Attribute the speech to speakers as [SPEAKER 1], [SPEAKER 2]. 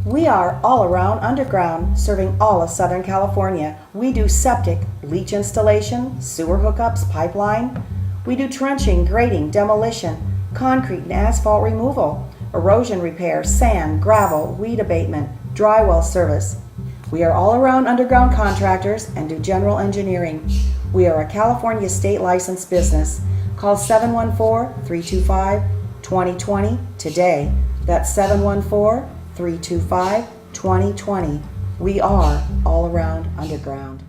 [SPEAKER 1] We are all around underground, serving all of Southern California. We do septic, leach installation, sewer hookups, pipeline. We do trenching, grading, demolition, concrete and asphalt removal, erosion repair, sand, gravel, weed abatement, dry well service. We are all around underground contractors and do general engineering. We are a California state licensed business. Call 714-325-2020 today. That's 714-325-2020. We are all around underground.